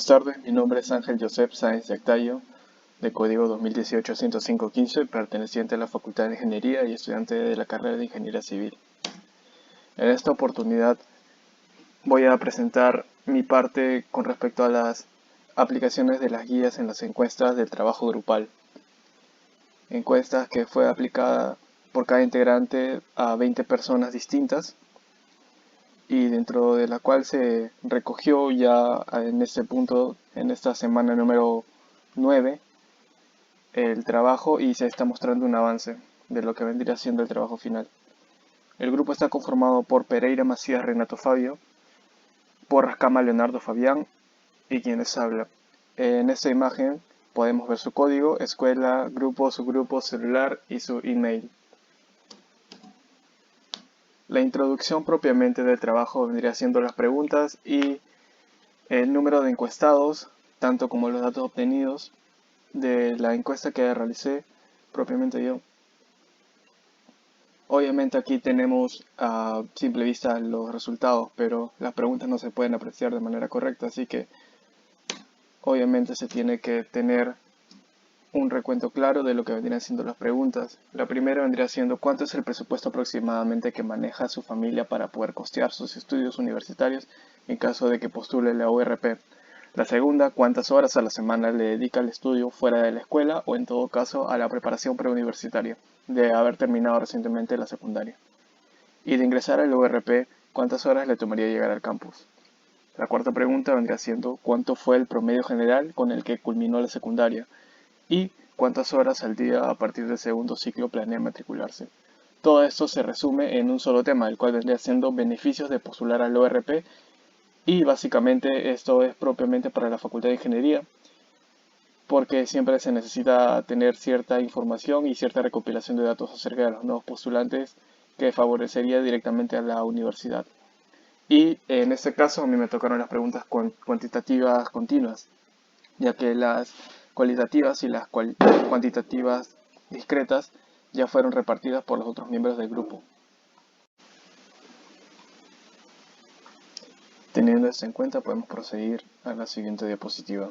Buenas tardes, mi nombre es Ángel Josep Sáenz Yactayo, de código 2018-105-15, perteneciente a la Facultad de Ingeniería y estudiante de la carrera de Ingeniería Civil. En esta oportunidad voy a presentar mi parte con respecto a las aplicaciones de las guías en las encuestas del trabajo grupal. Encuestas que fue aplicada por cada integrante a 20 personas distintas y dentro de la cual se recogió ya en este punto, en esta semana número 9, el trabajo y se está mostrando un avance de lo que vendría siendo el trabajo final. El grupo está conformado por Pereira Macías Renato Fabio, Porras Cama Leonardo Fabián y quienes hablan. En esta imagen podemos ver su código, escuela, grupo, subgrupo, celular y su email. La introducción propiamente del trabajo vendría siendo las preguntas y el número de encuestados, tanto como los datos obtenidos de la encuesta que realicé propiamente yo. Obviamente aquí tenemos a simple vista los resultados, pero las preguntas no se pueden apreciar de manera correcta, así que obviamente se tiene que tener un recuento claro de lo que vendrían siendo las preguntas. La primera vendría siendo cuánto es el presupuesto aproximadamente que maneja su familia para poder costear sus estudios universitarios en caso de que postule la URP. La segunda, cuántas horas a la semana le dedica al estudio fuera de la escuela o en todo caso a la preparación preuniversitaria, de haber terminado recientemente la secundaria. Y de ingresar al URP, cuántas horas le tomaría llegar al campus. La cuarta pregunta vendría siendo cuánto fue el promedio general con el que culminó la secundaria y cuántas horas al día a partir del segundo ciclo planea matricularse. Todo esto se resume en un solo tema, el cual vendría siendo beneficios de postular al ORP, y básicamente esto es propiamente para la Facultad de Ingeniería, porque siempre se necesita tener cierta información y cierta recopilación de datos acerca de los nuevos postulantes que favorecería directamente a la universidad. Y en este caso a mí me tocaron las preguntas cuantitativas continuas, ya que las cualitativas y las cuantitativas discretas ya fueron repartidas por los otros miembros del grupo. Teniendo esto en cuenta, podemos proseguir a la siguiente diapositiva.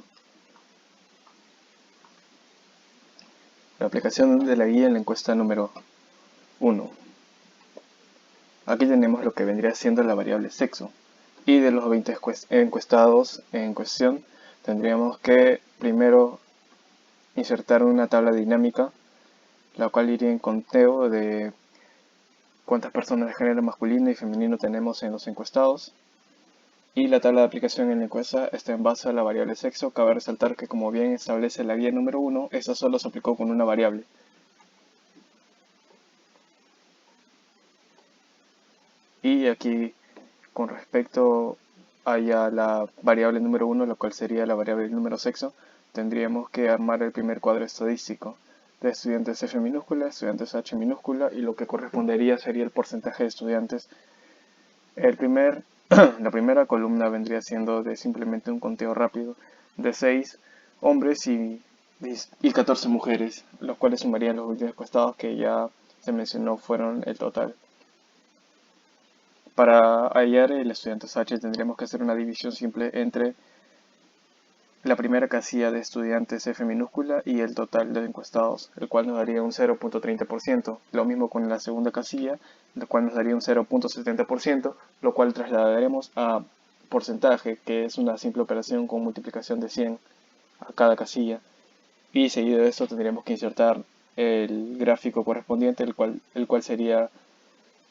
La aplicación de la guía en la encuesta número 1. Aquí tenemos lo que vendría siendo la variable sexo. Y de los 20 encuestados en cuestión, tendríamos que primero insertar una tabla dinámica, la cual iría en conteo de cuántas personas de género masculino y femenino tenemos en los encuestados. Y la tabla de aplicación en la encuesta está en base a la variable sexo. Cabe resaltar que, como bien establece la guía número 1, esta solo se aplicó con una variable. Y aquí, con respecto a ya la variable número 1, la cual sería la variable número sexo, tendríamos que armar el primer cuadro estadístico de estudiantes F minúscula, estudiantes H minúscula, y lo que correspondería sería el porcentaje de estudiantes. La primera columna vendría siendo de simplemente un conteo rápido de 6 hombres y 14 mujeres, los cuales sumarían los últimos encuestados que ya se mencionó fueron el total. Para hallar el estudiante H tendríamos que hacer una división simple entre la primera casilla de estudiantes F minúscula y el total de encuestados, el cual nos daría un 0.30%. Lo mismo con la segunda casilla, lo cual nos daría un 0.70%, lo cual trasladaremos a porcentaje, que es una simple operación con multiplicación de 100 a cada casilla. Y seguido de esto tendríamos que insertar el gráfico correspondiente, el cual sería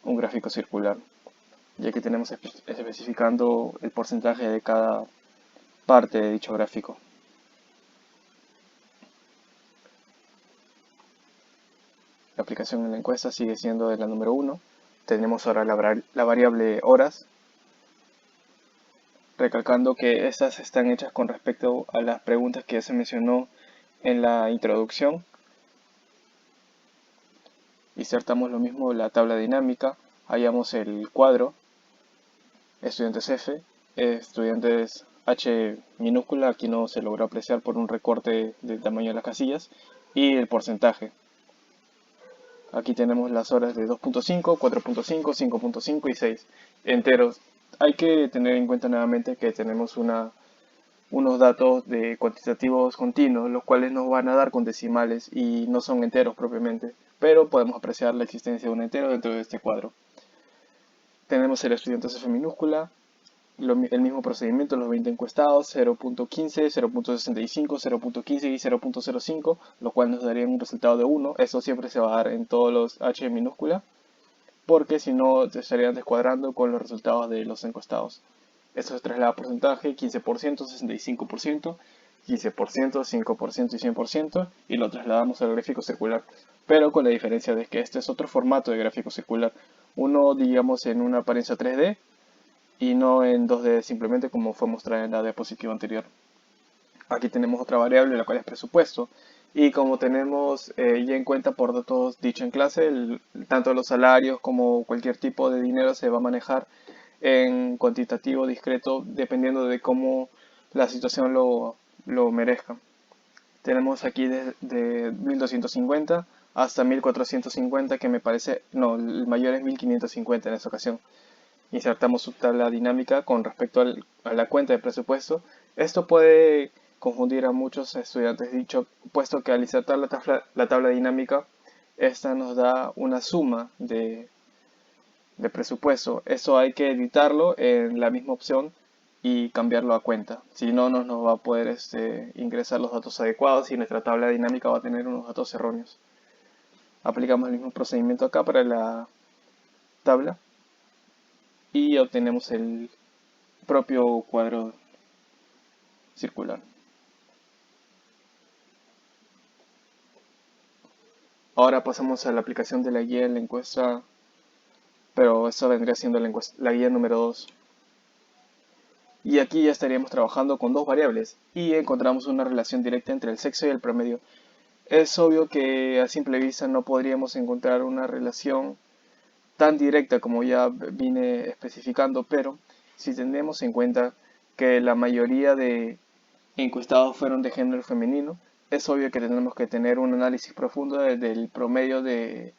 un gráfico circular, ya que tenemos especificando el porcentaje de cada parte de dicho gráfico. La aplicación en la encuesta sigue siendo de la número 1. Tenemos ahora la variable horas, recalcando que estas están hechas con respecto a las preguntas que ya se mencionó en la introducción. Insertamos lo mismo la tabla dinámica, hallamos el cuadro, estudiantes F, estudiantes H minúscula, aquí no se logró apreciar por un recorte del tamaño de las casillas, y el porcentaje. Aquí tenemos las horas de 2.5, 4.5, 5.5 y 6 enteros. Hay que tener en cuenta nuevamente que tenemos una unos datos de cuantitativos continuos, los cuales nos van a dar con decimales y no son enteros propiamente, pero podemos apreciar la existencia de un entero dentro de este cuadro. Tenemos el estudiante F minúscula, el mismo procedimiento, los 20 encuestados, 0.15, 0.65, 0.15 y 0.05, lo cual nos daría un resultado de 1. Eso siempre se va a dar en todos los H minúscula, porque si no te estarían descuadrando con los resultados de los encuestados. Esto se traslada a porcentaje, 15%, 65%, 15%, 5% y 100%, y lo trasladamos al gráfico circular. Pero con la diferencia de que este es otro formato de gráfico circular. Uno, digamos, en una apariencia 3D y no en 2D, simplemente como fue mostrado en la diapositiva anterior. Aquí tenemos otra variable, la cual es presupuesto. Y como tenemos ya en cuenta por datos dicho en clase, tanto los salarios como cualquier tipo de dinero se va a manejar en cuantitativo discreto dependiendo de cómo la situación lo merezca. Tenemos aquí de 1250 hasta 1450, que me parece, no, el mayor es 1550 en esta ocasión. Insertamos su tabla dinámica con respecto a la cuenta de presupuesto. Esto puede confundir a muchos estudiantes, dicho, puesto que al insertar la tabla dinámica, esta nos da una suma de presupuesto. Eso hay que editarlo en la misma opción y cambiarlo a cuenta. Si no, no nos va a poder ingresar los datos adecuados y nuestra tabla dinámica va a tener unos datos erróneos. Aplicamos el mismo procedimiento acá para la tabla y obtenemos el propio cuadro circular. Ahora pasamos a la aplicación de la guía en la encuesta, pero eso vendría siendo la guía número 2. Y aquí ya estaríamos trabajando con dos variables y encontramos una relación directa entre el sexo y el promedio. Es obvio que a simple vista no podríamos encontrar una relación tan directa como ya vine especificando, pero si tenemos en cuenta que la mayoría de encuestados fueron de género femenino, es obvio que tenemos que tener un análisis profundo del promedio en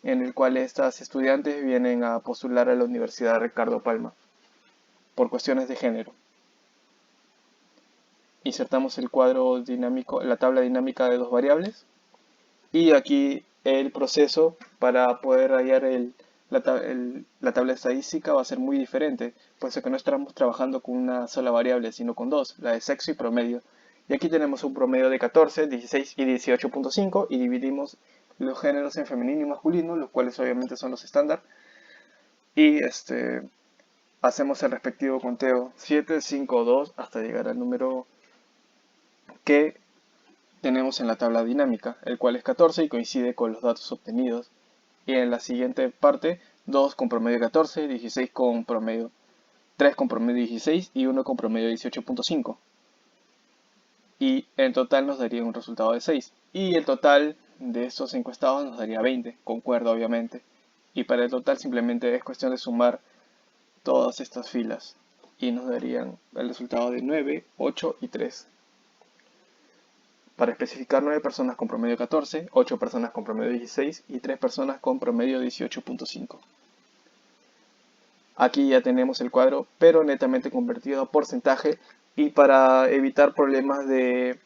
el cual estas estudiantes vienen a postular a la Universidad Ricardo Palma por cuestiones de género. Insertamos el cuadro dinámico, la tabla dinámica de dos variables y aquí el proceso para poder hallar la tabla estadística va a ser muy diferente, puesto que no estamos trabajando con una sola variable, sino con dos, la de sexo y promedio. Y aquí tenemos un promedio de 14, 16 y 18.5 y dividimos los géneros en femenino y masculino, los cuales obviamente son los estándar. Y hacemos el respectivo conteo 7, 5, 2 hasta llegar al número que tenemos en la tabla dinámica, el cual es 14 y coincide con los datos obtenidos. Y en la siguiente parte, 2 con promedio 14, 16 con promedio, 3 con promedio 16 y 1 con promedio 18.5. Y en total nos daría un resultado de 6. Y el total de estos encuestados nos daría 20, concuerdo obviamente. Y para el total simplemente es cuestión de sumar todas estas filas y nos darían el resultado de 9, 8 y 3. Para especificar 9 personas con promedio 14, 8 personas con promedio 16 y 3 personas con promedio 18.5. Aquí ya tenemos el cuadro, pero netamente convertido a porcentaje, y para evitar problemas de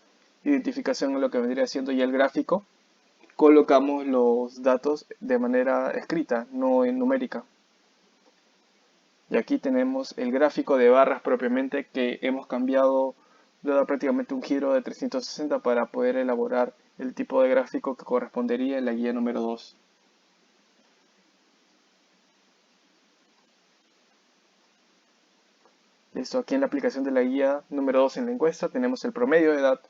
identificación en lo que vendría siendo ya el gráfico, colocamos los datos de manera escrita, no en numérica. Y aquí tenemos el gráfico de barras propiamente, que hemos cambiado, le da prácticamente un giro de 360 para poder elaborar el tipo de gráfico que correspondería en la guía número 2. Listo, aquí en la aplicación de la guía número 2 en la encuesta tenemos el promedio de edad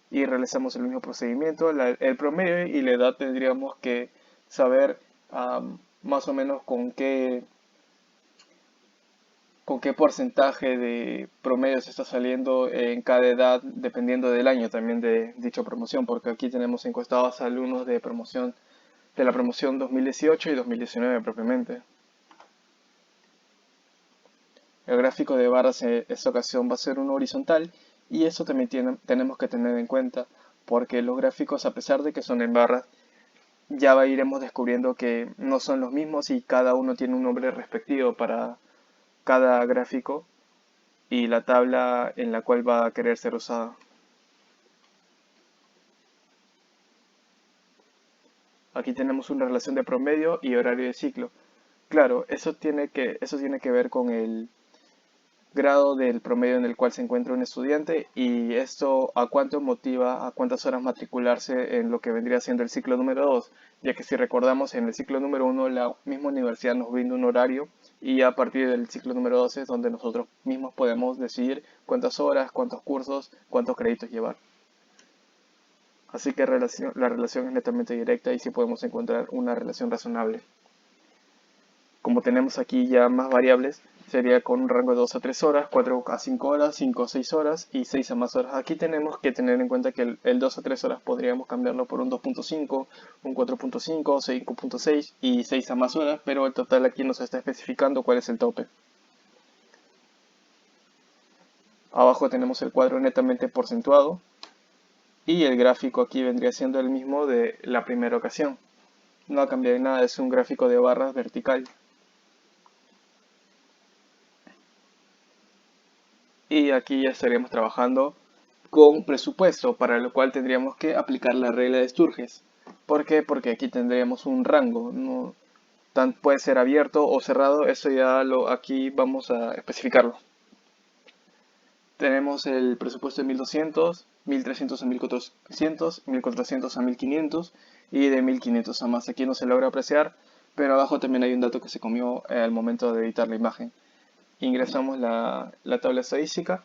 y realizamos el mismo procedimiento. El promedio y la edad tendríamos que saber más o menos con qué porcentaje de promedio se está saliendo en cada edad, dependiendo del año también de dicha promoción, porque aquí tenemos encuestados a alumnos de la promoción 2018 y 2019 propiamente. El gráfico de barras en esta ocasión va a ser uno horizontal y eso también tenemos que tener en cuenta, porque los gráficos, a pesar de que son en barras, ya iremos descubriendo que no son los mismos y cada uno tiene un nombre respectivo para cada gráfico. y la tabla en la cual va a querer ser usada. Aquí tenemos una relación de promedio y horario de ciclo. Claro, eso tiene que ver con el grado del promedio en el cual se encuentra un estudiante y esto a cuánto motiva, a cuántas horas matricularse en lo que vendría siendo el ciclo número 2, ya que si recordamos en el ciclo número 1 la misma universidad nos brinda un horario y a partir del ciclo número 2 es donde nosotros mismos podemos decidir cuántas horas, cuántos cursos, cuántos créditos llevar. Así que la relación es netamente directa y sí podemos encontrar una relación razonable. Como tenemos aquí ya más variables, sería con un rango de 2 a 3 horas, 4 a 5 horas, 5 a 6 horas y 6 a más horas. Aquí tenemos que tener en cuenta que el 2 a 3 horas podríamos cambiarlo por un 2.5, un 4.5, 5.6 y 6 a más horas, pero el total aquí nos está especificando cuál es el tope. Abajo tenemos el cuadro netamente porcentuado y el gráfico aquí vendría siendo el mismo de la primera ocasión. No ha cambiado nada, es un gráfico de barras vertical. Y aquí ya estaríamos trabajando con presupuesto, para lo cual tendríamos que aplicar la regla de Sturges. ¿Por qué? Porque aquí tendríamos un rango, no puede ser abierto o cerrado, eso ya aquí vamos a especificarlo. Tenemos el presupuesto de 1200, 1300 a 1400, 1400 a 1500 y de 1500 a más. Aquí no se logra apreciar, pero abajo también hay un dato que se comió al momento de editar la imagen. Ingresamos la tabla estadística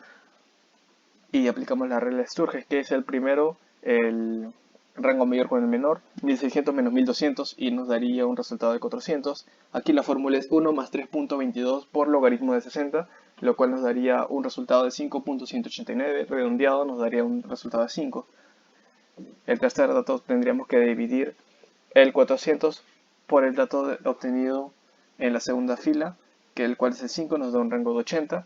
y aplicamos la regla de Sturges, que es el primero, el rango mayor con el menor, 1600 menos 1200 y nos daría un resultado de 400. Aquí la fórmula es 1 más 3.22 por logaritmo de 60, lo cual nos daría un resultado de 5.189, redondeado nos daría un resultado de 5. El tercer dato tendríamos que dividir el 400 por el dato obtenido en la segunda fila, que el cual es el 5, nos da un rango de 80,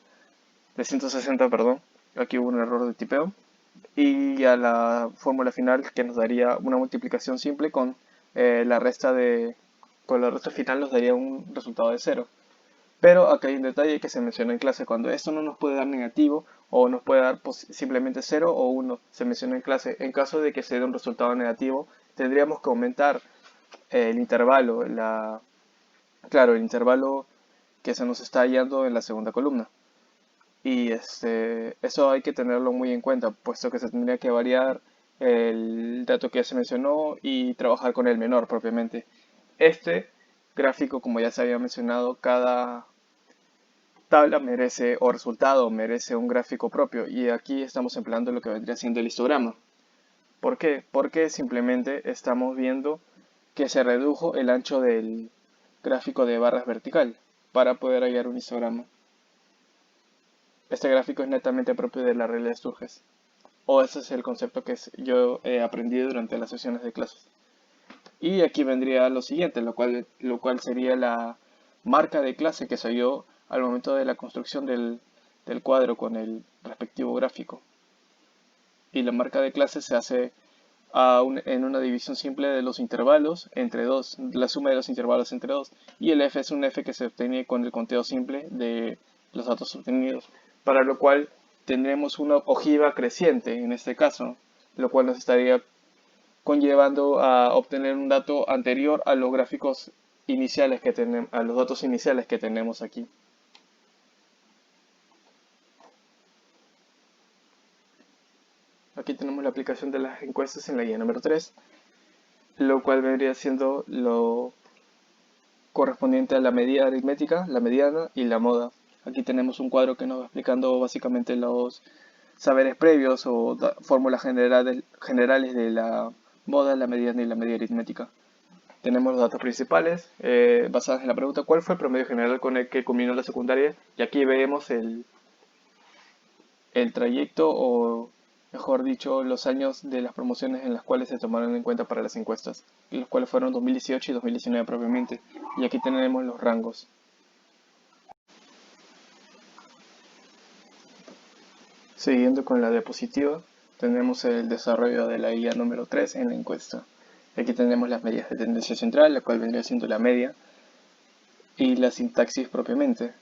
de 160, perdón. Aquí hubo un error de tipeo. Y a la fórmula final que nos daría una multiplicación simple la resta con la resta final nos daría un resultado de 0. Pero acá hay un detalle que se menciona en clase. Cuando esto no nos puede dar negativo o nos puede dar simplemente 0 o 1, se menciona en clase. En caso de que se dé un resultado negativo, tendríamos que aumentar el intervalo, claro, el intervalo que se nos está hallando en la segunda columna. Y eso hay que tenerlo muy en cuenta, puesto que se tendría que variar el dato que ya se mencionó y trabajar con el menor propiamente. Este gráfico, como ya se había mencionado, cada tabla merece o resultado merece un gráfico propio y aquí estamos empleando lo que vendría siendo el histograma. ¿Por qué? Porque simplemente estamos viendo que se redujo el ancho del gráfico de barras vertical para poder hallar un histograma. Este gráfico es netamente propio de la regla de Sturges, o ese es el concepto que yo he aprendido durante las sesiones de clases. Y aquí vendría lo siguiente, lo cual sería la marca de clase que se dio al momento de la construcción del cuadro con el respectivo gráfico. Y la marca de clase se hace en una división simple de los intervalos entre 2, la suma de los intervalos entre 2, y el f es un f que se obtiene con el conteo simple de los datos obtenidos, para lo cual tendremos una ojiva creciente en este caso, lo cual nos estaría conllevando a obtener un dato anterior a los gráficos iniciales que tenemos, a los datos iniciales que tenemos aquí. Aquí tenemos la aplicación de las encuestas en la guía número 3, lo cual vendría siendo lo correspondiente a la medida aritmética, la mediana y la moda. Aquí tenemos un cuadro que nos va explicando básicamente los saberes previos o fórmulas generales de la moda, la mediana y la media aritmética. Tenemos los datos principales basados en la pregunta ¿cuál fue el promedio general con el que culminó la secundaria? Y aquí vemos el trayecto o mejor dicho los años de las promociones en las cuales se tomaron en cuenta para las encuestas, los cuales fueron 2018 y 2019 propiamente. Y aquí tenemos los rangos. Siguiendo con la diapositiva, tenemos el desarrollo de la guía número 3 en la encuesta. Aquí tenemos las medidas de tendencia central, la cual vendría siendo la media, y la sintaxis propiamente.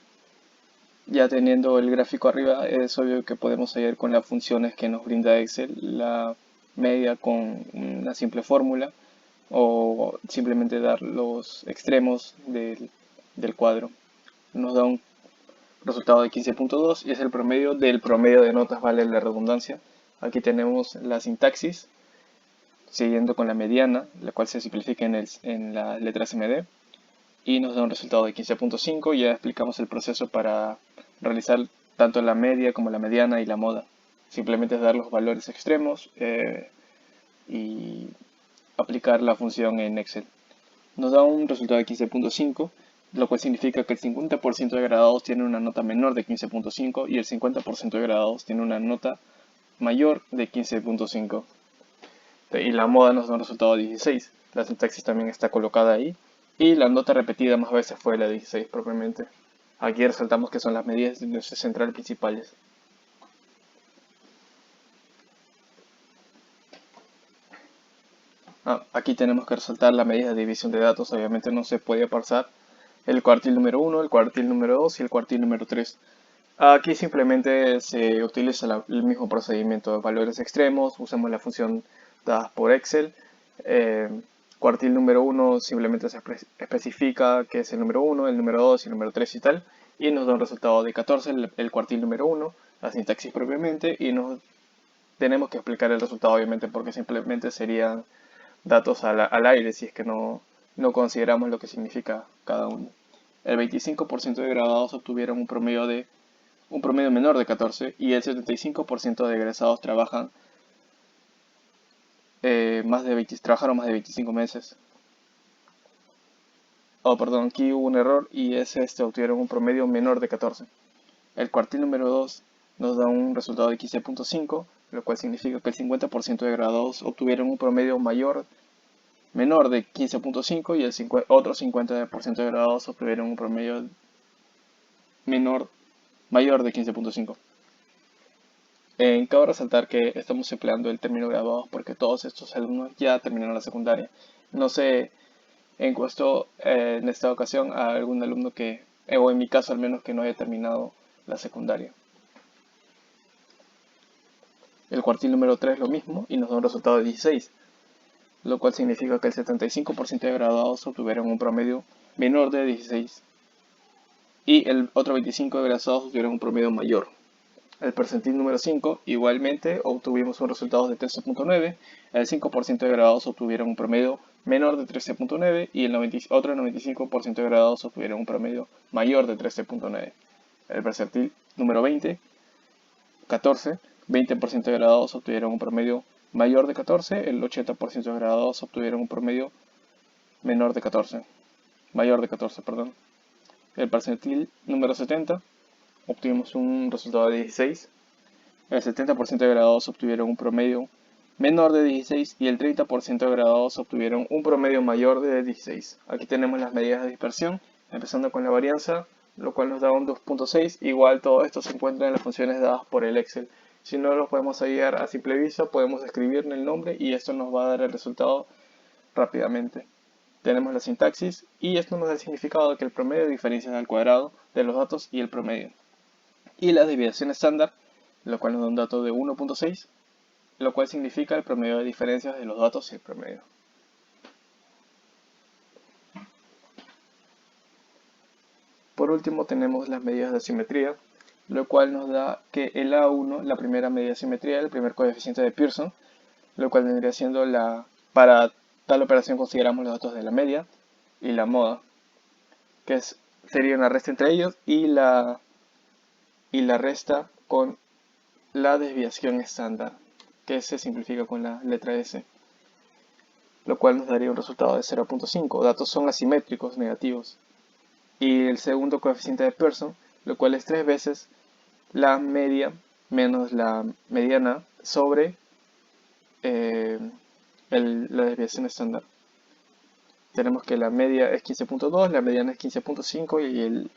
Ya teniendo el gráfico arriba, es obvio que podemos seguir con las funciones que nos brinda Excel, la media con una simple fórmula o simplemente dar los extremos del cuadro. Nos da un resultado de 15.2 y es el promedio del promedio de notas, vale la redundancia. Aquí tenemos la sintaxis, siguiendo con la mediana, la cual se simplifica en la letra SMD y nos da un resultado de 15.5. Ya explicamos el proceso para realizar tanto la media como la mediana y la moda. Simplemente es dar los valores extremos y aplicar la función en Excel. Nos da un resultado de 15.5, lo cual significa que el 50% de graduados tiene una nota menor de 15.5 y el 50% de graduados tiene una nota mayor de 15.5. Y la moda nos da un resultado de 16. La sintaxis también está colocada ahí. Y la nota repetida más veces fue la 16 propiamente. Aquí resaltamos que son las medidas de nuestra central principales. Aquí tenemos que resaltar la medida de división de datos. Obviamente no se puede parsar el cuartil número 1, el cuartil número 2 y el cuartil número 3. Aquí simplemente se utiliza el mismo procedimiento de valores extremos. Usamos la función dada por Excel. Eh, Cuartil número 1 simplemente se especifica que es el número 1, el número 2 y el número 3 y tal. Y nos da un resultado de 14, el cuartil número 1, la sintaxis propiamente. Y nos tenemos que explicar el resultado obviamente porque simplemente serían datos al aire si es que no consideramos lo que significa cada uno. El 25% de graduados obtuvieron un promedio menor de 14 y el 75% de egresados trabajaron más de 25 meses. Oh, perdón, aquí hubo un error y obtuvieron un promedio menor de 14. El cuartil número 2 nos da un resultado de 15.5, lo cual significa que el 50% de graduados obtuvieron un promedio menor de 15.5 y el otro 50% de graduados obtuvieron un promedio mayor de 15.5. Cabe resaltar que estamos empleando el término graduados porque todos estos alumnos ya terminaron la secundaria. No se encuestó en esta ocasión a algún alumno o en mi caso al menos, que no haya terminado la secundaria. El cuartil número 3 lo mismo y nos da un resultado de 16, lo cual significa que el 75% de graduados obtuvieron un promedio menor de 16 y el otro 25% de graduados obtuvieron un promedio mayor. El percentil número 5, igualmente obtuvimos un resultado de 13.9, el 5% de graduados obtuvieron un promedio menor de 13.9 y el otro 95% de graduados obtuvieron un promedio mayor de 13.9. El percentil número 14, 20% de graduados obtuvieron un promedio mayor de 14, el 80% de graduados obtuvieron un promedio mayor de 14, perdón. El percentil número 70, obtuvimos un resultado de 16, el 70% de graduados obtuvieron un promedio menor de 16 y el 30% de graduados obtuvieron un promedio mayor de 16. Aquí tenemos las medidas de dispersión, empezando con la varianza, lo cual nos da un 2.6. Igual todo esto se encuentra en las funciones dadas por el Excel. Si no lo podemos hallar a simple vista, podemos escribir en el nombre y esto nos va a dar el resultado rápidamente. Tenemos la sintaxis y esto nos da el significado de que el promedio diferencia al cuadrado de los datos y el promedio. Y la desviación estándar, lo cual nos da un dato de 1.6, lo cual significa el promedio de diferencias de los datos y el promedio. Por último tenemos las medidas de simetría, lo cual nos da que el A1, la primera medida de simetría, el primer coeficiente de Pearson, lo cual vendría siendo para tal operación consideramos los datos de la media y la moda, que sería una resta entre ellos y la resta con la desviación estándar, que se simplifica con la letra S, lo cual nos daría un resultado de 0.5. Datos son asimétricos negativos. Y el segundo coeficiente de Pearson, lo cual es 3 veces la media menos la mediana sobre la desviación estándar. Tenemos que la media es 15.2, la mediana es 15.5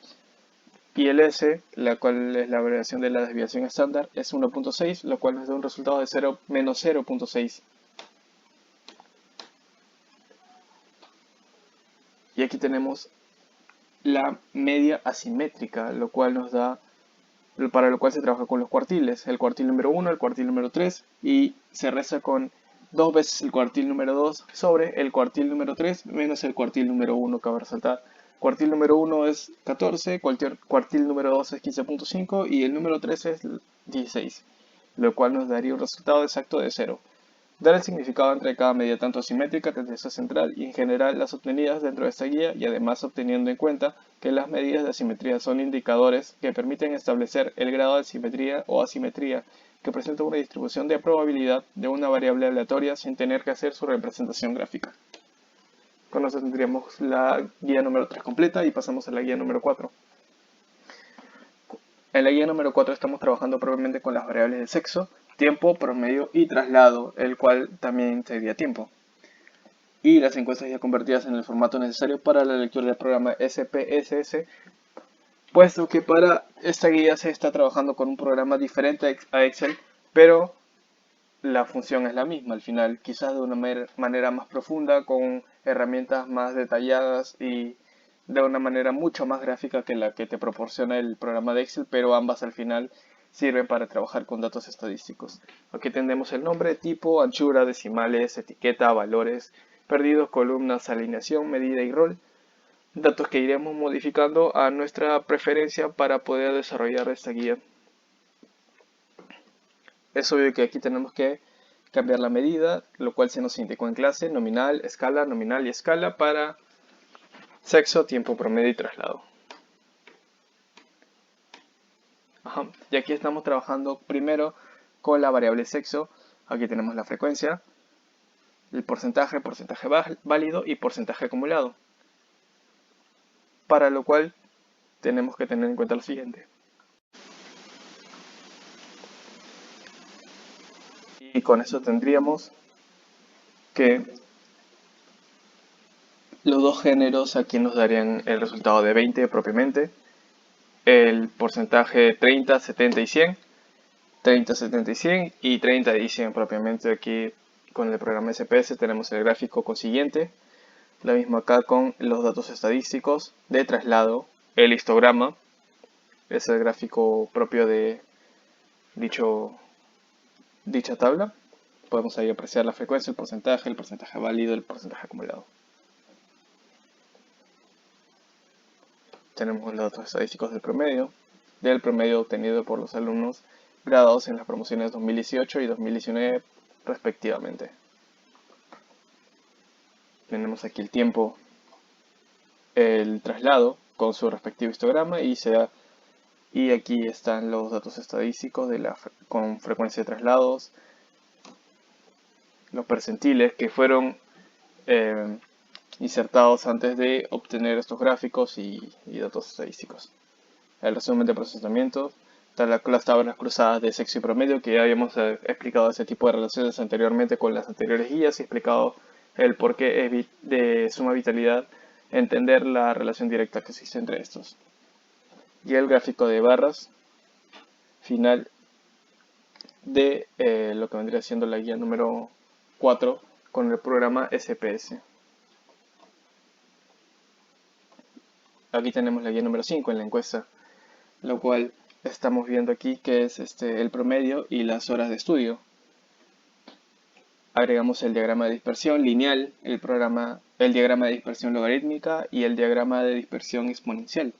y el S, la cual es la variación de la desviación estándar, es 1.6, lo cual nos da un resultado de menos 0.6. Y aquí tenemos la media asimétrica, lo cual nos da para lo cual se trabaja con los cuartiles, el cuartil número 1, el cuartil número 3, y se resta con 2 veces el cuartil número 2 sobre el cuartil número 3 menos el cuartil número 1, cabe resaltar. Cuartil número 1 es 14, cuartil número 2 es 15.5 y el número 3 es 16, lo cual nos daría un resultado exacto de 0. Dar el significado entre cada medida tanto asimétrica, tendencia central y en general las obtenidas dentro de esta guía y además obteniendo en cuenta que las medidas de asimetría son indicadores que permiten establecer el grado de simetría o asimetría que presenta una distribución de probabilidad de una variable aleatoria sin tener que hacer su representación gráfica. Con eso tendríamos la guía número 3 completa y pasamos a la guía número 4. En la guía número 4 estamos trabajando probablemente con las variables de sexo, tiempo, promedio y traslado, el cual también sería tiempo. Y las encuestas ya convertidas en el formato necesario para la lectura del programa SPSS, puesto que para esta guía se está trabajando con un programa diferente a Excel, pero la función es la misma al final, quizás de una manera más profunda, con herramientas más detalladas y de una manera mucho más gráfica que la que te proporciona el programa de Excel, pero ambas al final sirven para trabajar con datos estadísticos. Aquí tenemos el nombre, tipo, anchura, decimales, etiqueta, valores, perdidos, columnas, alineación, medida y rol. Datos que iremos modificando a nuestra preferencia para poder desarrollar esta guía. Es obvio que aquí tenemos que cambiar la medida, lo cual se nos indicó en clase, nominal y escala para sexo, tiempo, promedio y traslado. Y aquí estamos trabajando primero con la variable sexo. Aquí tenemos la frecuencia, el porcentaje válido y porcentaje acumulado. Para lo cual tenemos que tener en cuenta lo siguiente. Y con eso tendríamos que los dos géneros aquí nos darían el resultado de 20 propiamente, el porcentaje 30, 70 y 100, 30, 70 y 100 y 30 y 100 propiamente. Aquí con el programa SPS tenemos el gráfico consiguiente, lo mismo acá con los datos estadísticos de traslado, el histograma, es el gráfico propio de dicha tabla. Podemos ahí apreciar la frecuencia, el porcentaje válido, el porcentaje acumulado. Tenemos los datos estadísticos del promedio obtenido por los alumnos graduados en las promociones 2018 y 2019 respectivamente. Tenemos aquí el tiempo, el traslado con su respectivo histograma y aquí están los datos estadísticos con frecuencia de traslados, los percentiles que fueron insertados antes de obtener estos gráficos y datos estadísticos. El resumen de procesamiento, las tablas cruzadas de sexo y promedio, que ya habíamos explicado ese tipo de relaciones anteriormente con las anteriores guías y explicado el por qué es de suma vitalidad entender la relación directa que existe entre estos. Y el gráfico de barras final de lo que vendría siendo la guía número 4 con el programa SPS. Aquí tenemos la guía número 5 en la encuesta, lo cual estamos viendo aquí que es el promedio y las horas de estudio. Agregamos el diagrama de dispersión lineal, el diagrama de dispersión logarítmica y el diagrama de dispersión exponencial.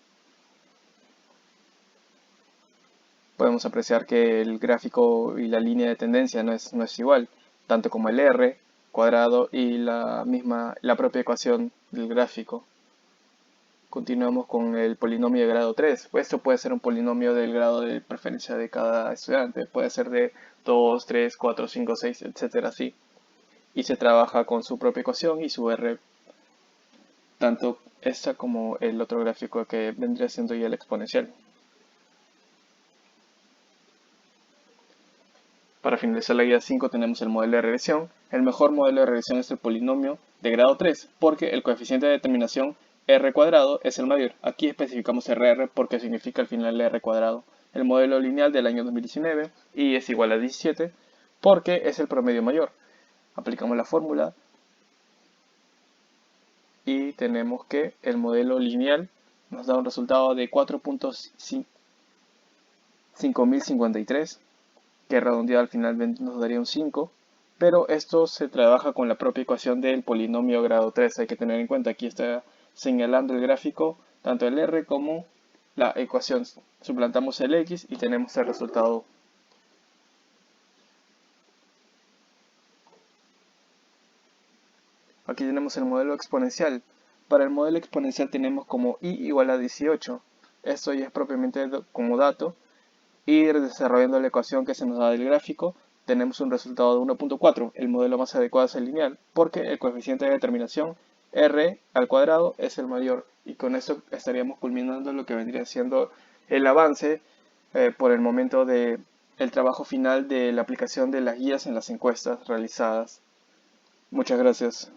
Podemos apreciar que el gráfico y la línea de tendencia no es igual, tanto como el R cuadrado y la propia ecuación del gráfico. Continuamos con el polinomio de grado 3. Esto puede ser un polinomio del grado de preferencia de cada estudiante. Puede ser de 2, 3, 4, 5, 6, etcétera, así. Y se trabaja con su propia ecuación y su R, tanto esta como el otro gráfico que vendría siendo ya el exponencial. Para finalizar la guía 5 tenemos el modelo de regresión. El mejor modelo de regresión es el polinomio de grado 3, porque el coeficiente de determinación R cuadrado es el mayor. Aquí especificamos RR porque significa al final R cuadrado. El modelo lineal del año 2019 y es igual a 17 porque es el promedio mayor. Aplicamos la fórmula y tenemos que el modelo lineal nos da un resultado de 4.5 5053, que redondeado al final nos daría un 5, pero esto se trabaja con la propia ecuación del polinomio grado 3. Hay que tener en cuenta, aquí está señalando el gráfico, tanto el R como la ecuación. Suplantamos el X y tenemos el resultado. Aquí tenemos el modelo exponencial. Para el modelo exponencial tenemos como y igual a 18. Esto ya es propiamente como dato. Y desarrollando la ecuación que se nos da del gráfico, tenemos un resultado de 1.4. El modelo más adecuado es el lineal, porque el coeficiente de determinación r al cuadrado es el mayor. Y con eso estaríamos culminando lo que vendría siendo el avance por el momento de el trabajo final de la aplicación de las guías en las encuestas realizadas. Muchas gracias.